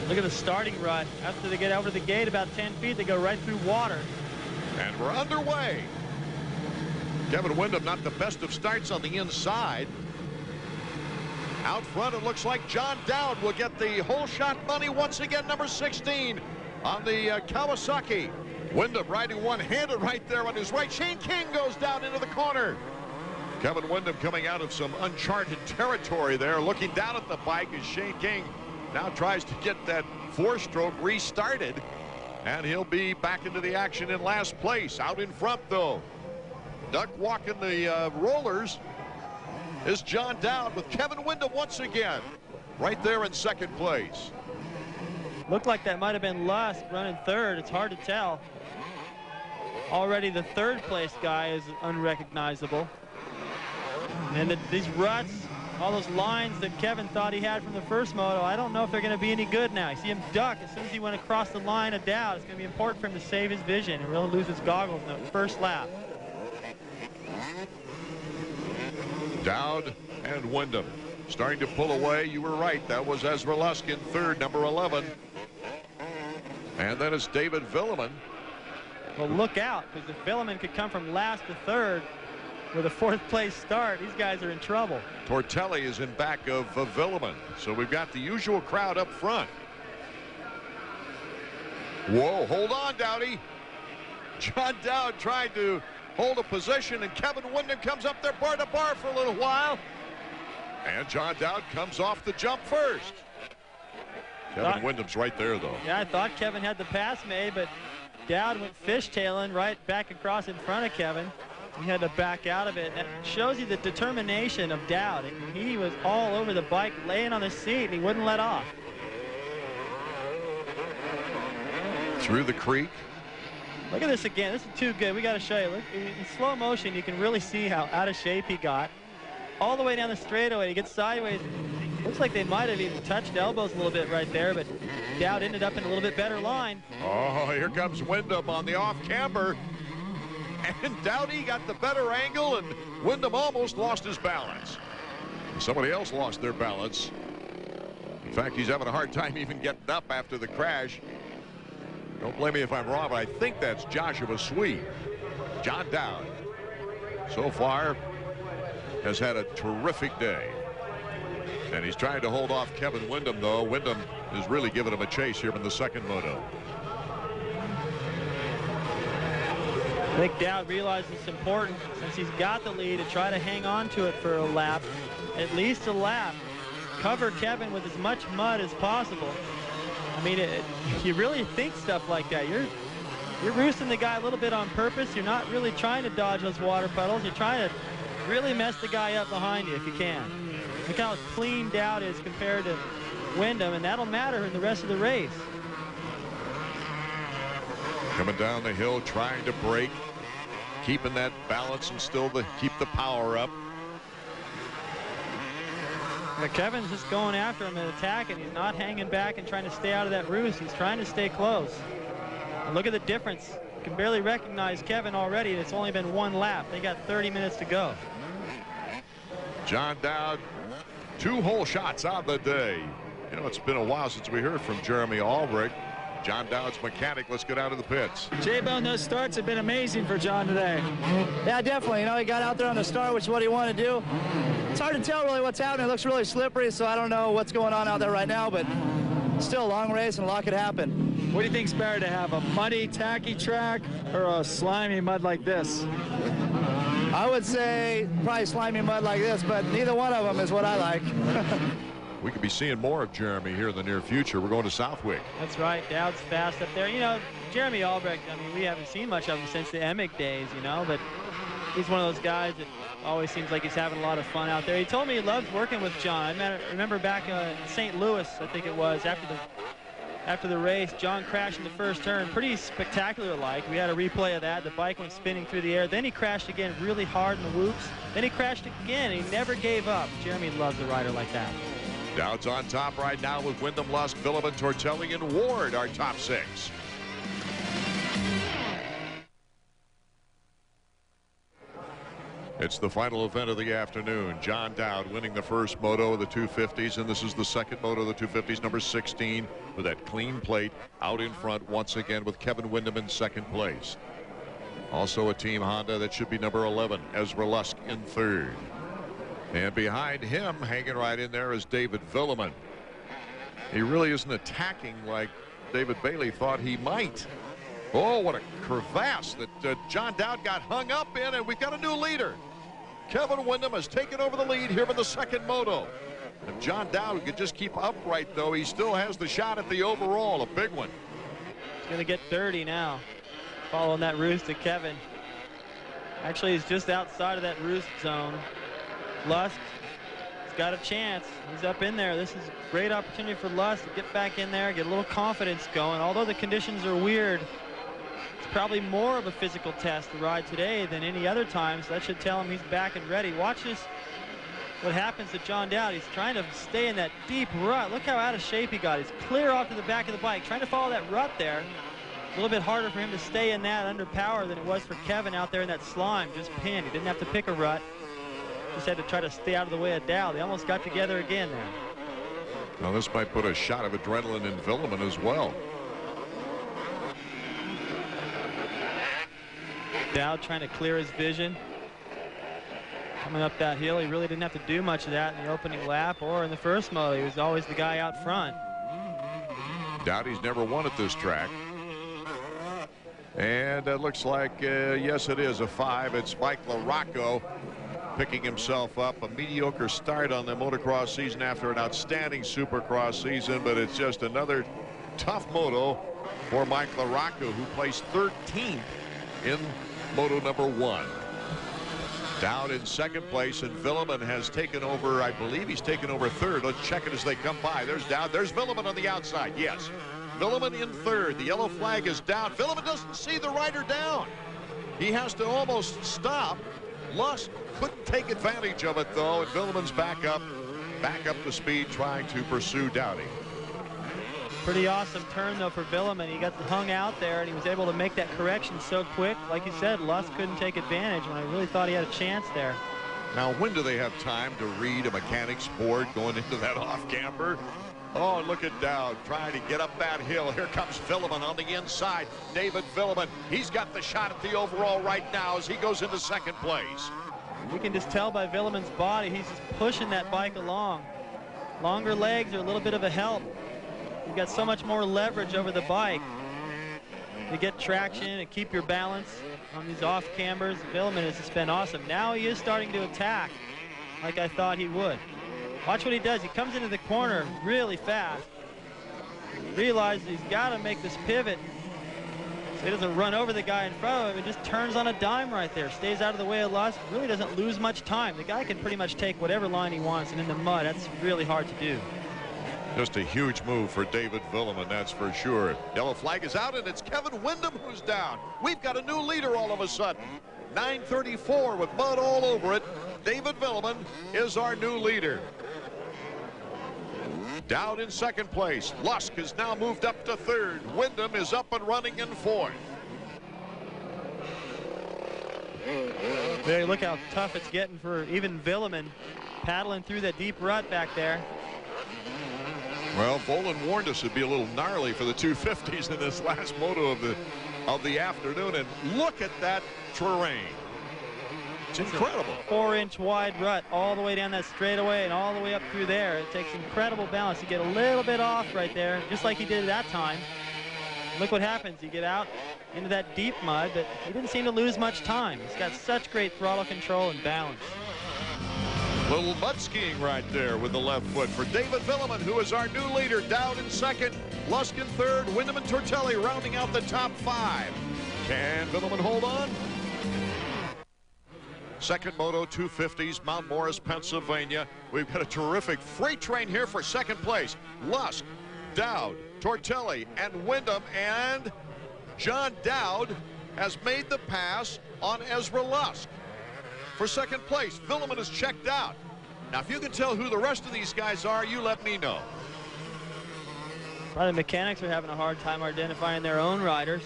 Look at the starting rut. After they get over the gate about 10 feet, they go right through water. And we're underway. Kevin Windham, not the best of starts on the inside. Out front, it looks like John Dowd will get the whole shot money once again, number 16 on the Kawasaki. Windham riding one-handed right there on his right. Shane King goes down into the corner. Kevin Windham coming out of some uncharted territory there, looking down at the bike as Shane King now tries to get that four-stroke restarted, and he'll be back into the action in last place. Out in front, though, duck walking the rollers is John Dowd, with Kevin Windham once again right there in second place. Looked like that might have been Lusk running third. It's hard to tell. Already the third place guy is unrecognizable. And these ruts, all those lines that Kevin thought he had from the first moto, I don't know if they're going to be any good now. You see him duck as soon as he went across the line of Dowd. It's going to be important for him to save his vision and really lose his goggles in the first lap. Dowd and Windham starting to pull away. You were right. That was Ezra Lusk in third, number 11. And then it's David Villeman. Well, look out, because if Villeman could come from last to third with a fourth place start, these guys are in trouble. Tortelli is in back of Villeman. So we've got the usual crowd up front. Whoa, hold on, Dowdy. John Dowd tried to hold a position, and Kevin Windham comes up there bar to bar for a little while. And John Dowd comes off the jump first. Kevin Windham's right there, though. Yeah, I thought Kevin had the pass made, but Dowd went fishtailing right back across in front of Kevin. He had to back out of it. That shows you the determination of Dowd. He was all over the bike, laying on the seat, and he wouldn't let off. Through the creek. Look at this again. This is too good. We got to show you. Look, in slow motion, you can really see how out of shape he got. All the way down the straightaway, he gets sideways. Looks like they might have even touched elbows a little bit right there, but Dowd ended up in a little bit better line. Oh, here comes Windham on the off-camber. And Dowdy got the better angle, and Windham almost lost his balance. Somebody else lost their balance. In fact, he's having a hard time even getting up after the crash. Don't blame me if I'm wrong, but I think that's Joshua Sweet. John Dowd, so far, has had a terrific day. And he's trying to hold off Kevin Windham, though. Windham is really giving him a chase here in the second moto. I think Dowd realizes it's important, since he's got the lead, to try to hang on to it for a lap, at least a lap. Cover Kevin with as much mud as possible. I mean, you really think stuff like that. You're roosting the guy a little bit on purpose. You're not really trying to dodge those water puddles. You're trying to really mess the guy up behind you if you can. Look how clean Dowd is compared to Windham, and that'll matter in the rest of the race. Coming down the hill, trying to break, keeping that balance and still keep the power up. But Kevin's just going after him and attacking. He's not hanging back and trying to stay out of that roost. He's trying to stay close. And look at the difference. You can barely recognize Kevin already. It's only been one lap. They got 30 minutes to go. John Dowd, 2 whole shots on the day. You know, it's been a while since we heard from Jeremy Albrecht. John Dowd's mechanic. Let's go down to the pits. J-Bone, those starts have been amazing for John today. Yeah, definitely. You know, he got out there on the start, which is what he wanted to do. It's hard to tell really what's happening. It looks really slippery, so I don't know what's going on out there right now, but still a long race and a lot could happen. What do you think's better, to have a muddy, tacky track or a slimy mud like this? I would say probably slimy mud like this, but neither one of them is what I like. We could be seeing more of Jeremy here in the near future. We're going to Southwick. That's right. Dowd's fast up there. You know, Jeremy Albrecht, I mean, we haven't seen much of him since the Emick days, you know, but he's one of those guys that always seems like he's having a lot of fun out there. He told me he loves working with John. I remember back in St. Louis, I think it was, after the race, John crashed in the first turn, pretty spectacular-like. We had a replay of that. The bike went spinning through the air. Then he crashed again really hard in the whoops. Then he crashed again. He never gave up. Jeremy loves a rider like that. Dowd's on top right now with Windham, Lusk, Villeman, Tortelli, and Ward, our top 6. It's the final event of the afternoon. John Dowd winning the first moto of the 250s, and this is the second moto of the 250s, number 16, with that clean plate out in front once again with Kevin Windham in second place. Also a Team Honda that should be number 11, Ezra Lusk in third. And behind him, hanging right in there, is David Villeman. He really isn't attacking like David Bailey thought he might. Oh, what a crevasse that John Dowd got hung up in, and we've got a new leader. Kevin Windham has taken over the lead here in the second moto. If John Dowd could just keep upright, though, he still has the shot at the overall, a big one. He's going to get dirty now, following that roost to Kevin. Actually, he's just outside of that roost zone. Lusk has got a chance. He's up in there. This is a great opportunity for Lusk to get back in there, get a little confidence going. Although the conditions are weird, it's probably more of a physical test to ride today than any other time, so that should tell him he's back and ready. Watch this, what happens to John Dowd. He's trying to stay in that deep rut. Look how out of shape he got. He's clear off to the back of the bike, trying to follow that rut there. A little bit harder for him to stay in that under power than it was for Kevin out there in that slime, just pinned. He didn't have to pick a rut. Just had to try to stay out of the way of Dowd. They almost got together again there. Now this might put a shot of adrenaline in Villeman as well. Dowd trying to clear his vision. Coming up that hill, he really didn't have to do much of that in the opening lap or in the first moto. He was always the guy out front. Dowdy's never won at this track. And it looks like, yes, it is a 5. It's Mike LaRocco picking himself up. A mediocre start on the motocross season after an outstanding supercross season, but it's just another tough moto for Mike LaRocco, who placed 13th in moto number 1. Dowd in second place, and Villeman has taken over, I believe he's taken over third. Let's check it as they come by. There's Dowd. There's Villeman on the outside. Yes. Villeman in third. The yellow flag is down. Villeman doesn't see the rider down. He has to almost stop. Lusk couldn't take advantage of it, though, and Villeman's back up to speed, trying to pursue Dowdy. Pretty awesome turn, though, for Villeman. He got hung out there, and he was able to make that correction so quick. Like you said, Lusk couldn't take advantage when I really thought he had a chance there. Now, when do they have time to read a mechanic's board going into that off-camber? Oh, look at Dowd trying to get up that hill. Here comes Villeman on the inside. David Villeman, he's got the shot at the overall right now as he goes into second place. You can just tell by Villeman's body, he's just pushing that bike along. Longer legs are a little bit of a help. You've got so much more leverage over the bike to get traction and keep your balance on these off cambers. Villeman has just been awesome. Now he is starting to attack like I thought he would. Watch what he does. He comes into the corner really fast. Realizes he's got to make this pivot so he doesn't run over the guy in front of him. He just turns on a dime right there. Stays out of the way of Lusk. Really doesn't lose much time. The guy can pretty much take whatever line he wants, and in the mud, that's really hard to do. Just a huge move for David Villeman, that's for sure. Yellow flag is out, and it's Kevin Windham who's down. We've got a new leader all of a sudden. 9:34 with mud all over it. David Villeman is our new leader. Dowd in second place. Lusk has now moved up to third. Windham is up and running in fourth. There, look how tough it's getting for even Villeman, paddling through that deep rut back there. Well, Bolin warned us it'd be a little gnarly for the 250s in this last moto of the afternoon, and look at that terrain. It's incredible. 4-inch wide rut all the way down that straightaway and all the way up through there. It takes incredible balance. You get a little bit off right there, just like he did at that time. Look what happens. You get out into that deep mud, but he didn't seem to lose much time. He's got such great throttle control and balance. Little mud skiing right there with the left foot for David Villeman, who is our new leader. Dowd in second, Lusk in third, Windham and Tortelli rounding out the top 5. Can Villeman hold on? Second moto 250s, Mount Morris, Pennsylvania. We've got a terrific freight train here for second place. Lusk, Dowd, Tortelli, and Windham, and John Dowd has made the pass on Ezra Lusk. For second place, Villeman is checked out. Now, if you can tell who the rest of these guys are, you let me know. Well, the mechanics are having a hard time identifying their own riders.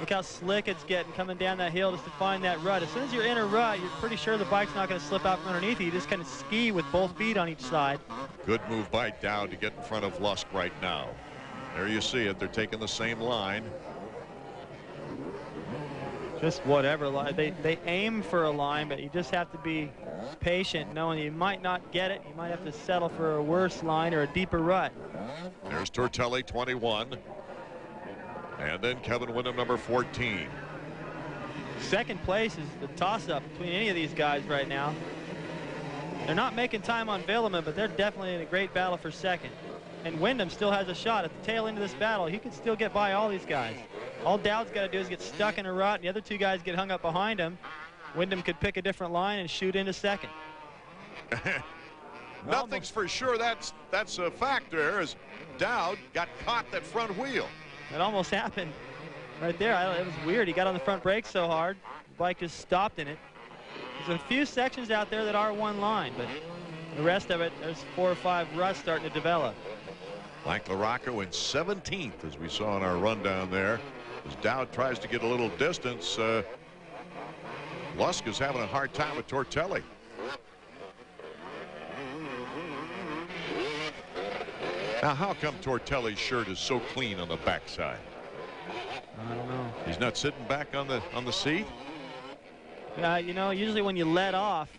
Look how slick it's getting coming down that hill just to find that rut. As soon as you're in a rut, you're pretty sure the bike's not going to slip out from underneath you. You just kind of ski with both feet on each side. Good move by Dowd to get in front of Lusk right now. There you see it. They're taking the same line. Just whatever line. They aim for a line, but you just have to be patient, knowing you might not get it. You might have to settle for a worse line or a deeper rut. There's Tortelli, 21. And then Kevin Windham, number 14. Second place is the toss-up between any of these guys right now. They're not making time on Villeman, but they're definitely in a great battle for second. And Windham still has a shot at the tail end of this battle. He can still get by all these guys. All Dowd's got to do is get stuck in a rut, and the other two guys get hung up behind him. Windham could pick a different line and shoot into second. Nothing's for sure. That's a factor, as Dowd got caught that front wheel. It almost happened right there. It was weird. He got on the front brake so hard, the bike just stopped in it. There's a few sections out there that are one line, but the rest of it, there's 4 or 5 ruts starting to develop. Mike LaRocco in 17th, as we saw in our rundown there. As Dowd tries to get a little distance, Lusk is having a hard time with Tortelli. Now, how come Tortelli's shirt is so clean on the backside? I don't know. He's not sitting back on the seat? You know, usually when you let off,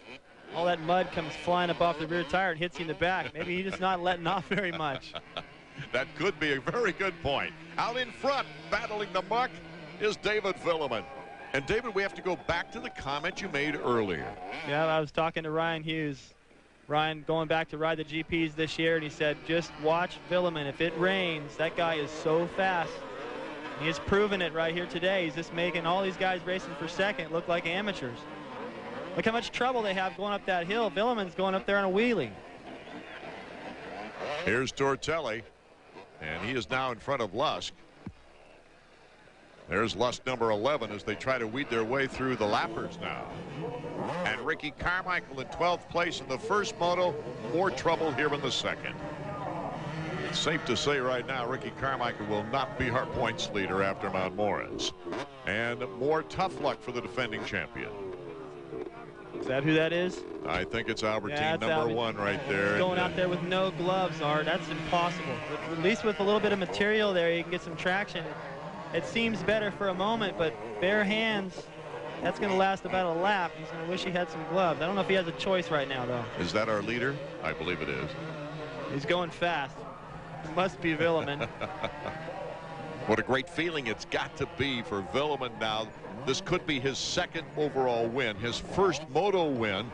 all that mud comes flying up off the rear tire and hits you in the back. Maybe he's just not letting off very much. That could be a very good point. Out in front, battling the muck, is David Villeman. And David, we have to go back to the comment you made earlier. Yeah, I was talking to Ryan Hughes. Ryan going back to ride the GPs this year, and he said, just watch Villeman. If it rains, that guy is so fast. And he has proven it right here today. He's just making all these guys racing for second look like amateurs. Look how much trouble they have going up that hill. Villeman's going up there on a wheelie. Here's Tortelli, and he is now in front of Lusk. There's Lusk number 11 as they try to weed their way through the lappers now. And Ricky Carmichael in 12th place in the first moto. More trouble here in the second. It's safe to say right now Ricky Carmichael will not be our points leader after Mount Morris. And more tough luck for the defending champion. Is that who that is? I think it's Albertine, yeah, number 1 right there. Going out there with no gloves, Art. That's impossible. At least with a little bit of material there, you can get some traction. It seems better for a moment, but bare hands, that's going to last about a lap. He's going to wish he had some gloves. I don't know if he has a choice right now, though. Is that our leader? I believe it is. He's going fast. It must be Villeman. What a great feeling it's got to be for Villeman now. This could be his second overall win, his first moto win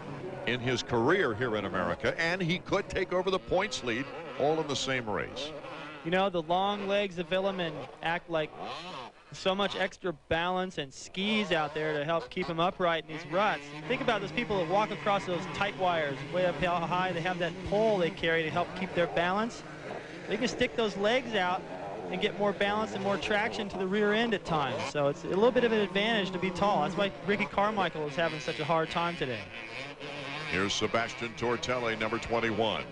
in his career here in America, and he could take over the points lead all in the same race. You know, the long legs of Villeman act like so much extra balance and skis out there to help keep him upright in these ruts. And think about those people that walk across those tight wires way up how high. They have that pole they carry to help keep their balance. They can stick those legs out and get more balance and more traction to the rear end at times. So it's a little bit of an advantage to be tall. That's why Ricky Carmichael is having such a hard time today. Here's Sebastian Tortelli, number 21.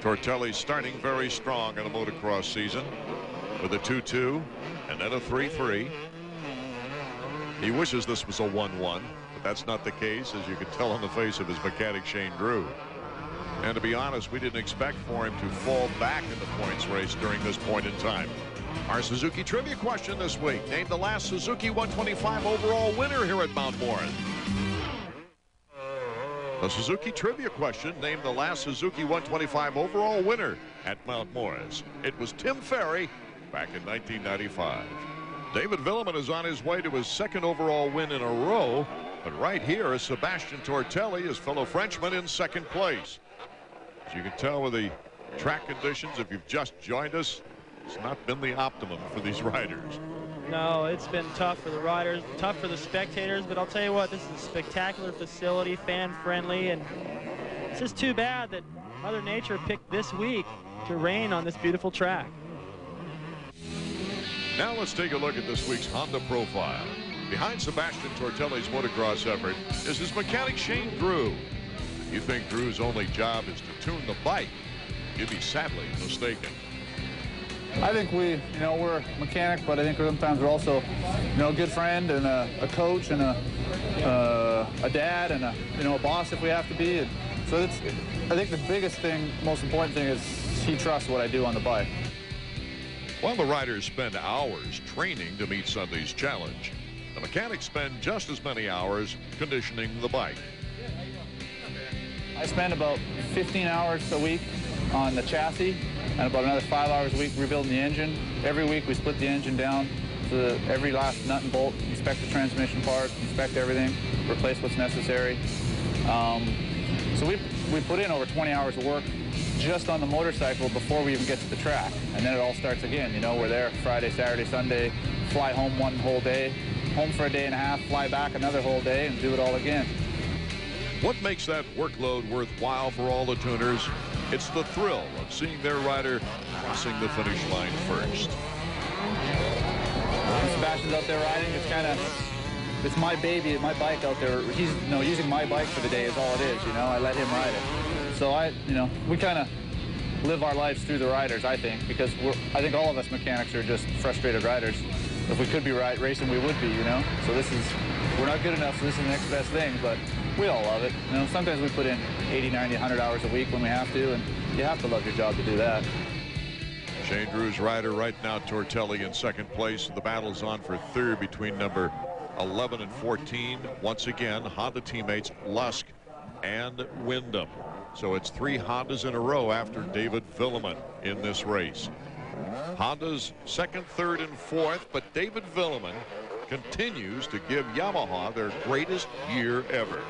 Tortelli starting very strong in a motocross season with a 2-2 and then a 3-3. He wishes this was a 1-1, but that's not the case, as you can tell on the face of his mechanic Shane Drew. And to be honest, we didn't expect for him to fall back in the points race during this point in time. Our Suzuki trivia question this week: name the last Suzuki 125 overall winner here at Mount Morris. The Suzuki trivia question: name the last Suzuki 125 overall winner at Mount Morris. It was Tim Ferry back in 1995. David Villeman is on his way to his second overall win in a row, but right here is Sebastian Tortelli, his fellow Frenchman, in second place. As you can tell with the track conditions, if you've just joined us, it's not been the optimum for these riders. No, it's been tough for the riders, tough for the spectators, but I'll tell you what, this is a spectacular facility, fan-friendly, and it's just too bad that Mother Nature picked this week to rain on this beautiful track. Now let's take a look at this week's Honda profile. Behind Sebastian Tortelli's motocross effort is his mechanic Shane Drew. If you think Drew's only job is to tune the bike, you'd be sadly mistaken. I think we're a mechanic, but I think sometimes we're also, a good friend and a coach and a dad and a boss if we have to be. And so I think the biggest thing, most important thing is he trusts what I do on the bike. While the riders spend hours training to meet Sunday's challenge, the mechanics spend just as many hours conditioning the bike. I spend about 15 hours a week on the chassis and about another 5 hours a week rebuilding the engine. Every week we split the engine down to every last nut and bolt, inspect the transmission parts, inspect everything, replace what's necessary. So we put in over 20 hours of work just on the motorcycle before we even get to the track. And then it all starts again. We're there Friday, Saturday, Sunday, fly home one whole day, home for a day and a half, fly back another whole day, and do it all again. What makes that workload worthwhile for all the tuners? It's the thrill of seeing their rider crossing the finish line first. Sebastian's out there riding. It's my baby, my bike out there. He's using my bike for the day is all it is. I let him ride it. So we kind of live our lives through the riders, I think, because I think all of us mechanics are just frustrated riders. If we could be racing, we would be. So we're not good enough. So this is the next best thing, but we all love it. Sometimes we put in 80, 90, 100 hours a week when we have to, and you have to love your job to do that. Shane Drew's rider right now, Tortelli in second place. The battle's on for third between number 11 and 14. Once again, Honda teammates Lusk and Wyndham. So it's 3 Hondas in a row after David Villeman in this race. Honda's second, third, and fourth, but David Villeman continues to give Yamaha their greatest year ever.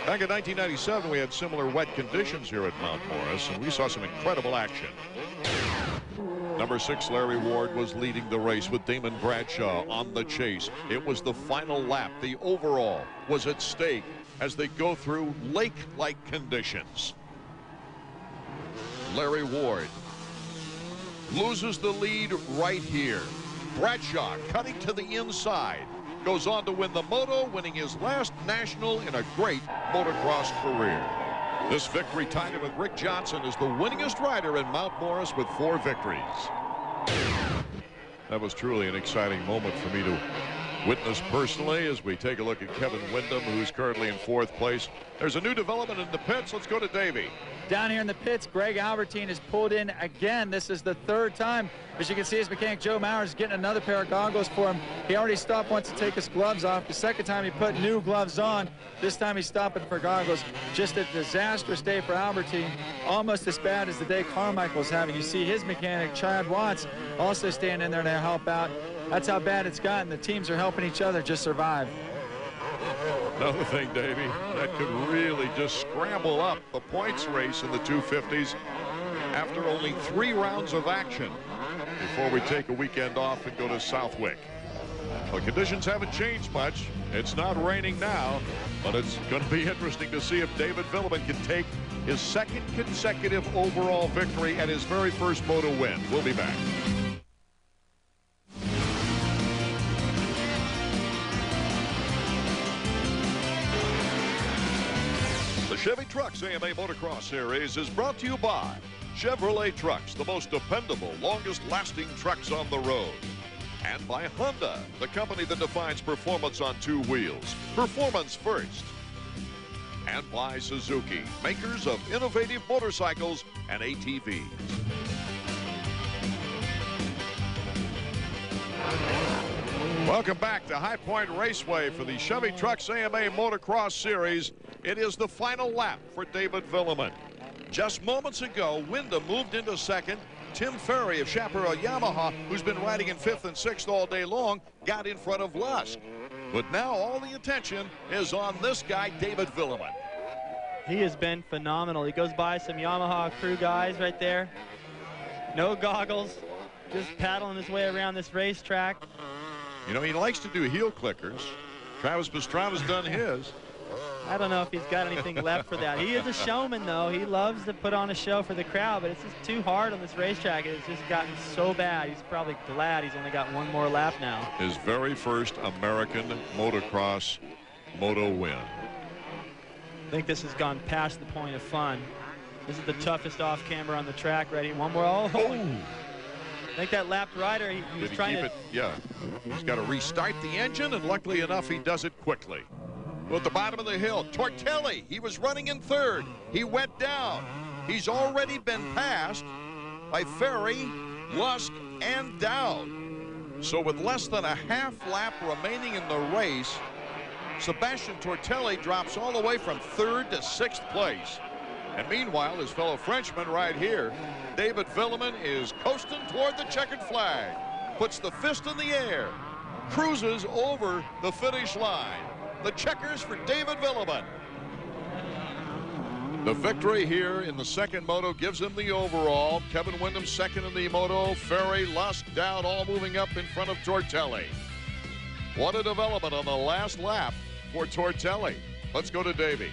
Back in 1997, we had similar wet conditions here at Mount Morris, and we saw some incredible action. Number 6, Larry Ward, was leading the race with Damon Bradshaw on the chase. It was the final lap. The overall was at stake as they go through lake-like conditions. Larry Ward loses the lead right here. Bradshaw cutting to the inside goes on to win the Moto, winning his last national in a great motocross career. This victory tied him with Rick Johnson as the winningest rider in Mount Morris with 4 victories. That was truly an exciting moment for me to witness personally as we take a look at Kevin Wyndham, who's currently in 4th place. There's a new development in the pits. Let's go to Davey. Down here in the pits, Greg Albertine is pulled in again. This is the 3rd time. As you can see, his mechanic Joe Maurer is getting another pair of goggles for him. He already stopped once to take his gloves off. The 2nd time he put new gloves on. This time he's stopping for goggles. Just a disastrous day for Albertine. Almost as bad as the day Carmichael's having. You see his mechanic Chad Watts also staying in there to help out. That's how bad it's gotten. The teams are helping each other just survive. Another thing, Davey, that could really just scramble up the points race in the 250s after only 3 rounds of action before we take a weekend off and go to Southwick. Well, conditions haven't changed much. It's not raining now, but it's going to be interesting to see if David Villeman can take his 2nd consecutive overall victory and his very first Moto win. We'll be back. The Chevy Trucks AMA Motocross Series is brought to you by Chevrolet Trucks, the most dependable, longest-lasting trucks on the road. And by Honda, the company that defines performance on 2 wheels. Performance first. And by Suzuki, makers of innovative motorcycles and ATVs. Welcome back to High Point Raceway for the Chevy Trucks AMA Motocross Series. It is the final lap for David Villeman. Just moments ago, Wyndham moved into 2nd. Tim Ferry of Chaparral Yamaha, who's been riding in 5th and 6th all day long, got in front of Lusk. But now all the attention is on this guy, David Villeman. He has been phenomenal. He goes by some Yamaha crew guys right there. No goggles, just paddling his way around this racetrack. You know, he likes to do heel clickers. Travis Pastrana's done his. I don't know if he's got anything left for that. He is a showman, though. He loves to put on a show for the crowd, but it's just too hard on this racetrack. It's just gotten so bad. He's probably glad he's only got 1 more lap now. His very first American motocross Moto win. I think this has gone past the point of fun. This is the toughest off camber on the track. Ready? 1 more. Oh. I think that lapped rider, he was trying to... Yeah, he's got to restart the engine, and luckily enough, he does it quickly. Well, at the bottom of the hill, Tortelli, he was running in third. He went down. He's already been passed by Ferry, Lusk, and Dowd. So with less than a half lap remaining in the race, Sebastian Tortelli drops all the way from third to sixth place. And meanwhile, his fellow Frenchman right here, David Villemin, is coasting toward the checkered flag, puts the fist in the air, cruises over the finish line. The checkers for David Villemin. The victory here in the second moto gives him the overall. Kevin Windham second in the moto. Ferry, Lusk, Dowd all moving up in front of Tortelli. What a development on the last lap for Tortelli. Let's go to Davey.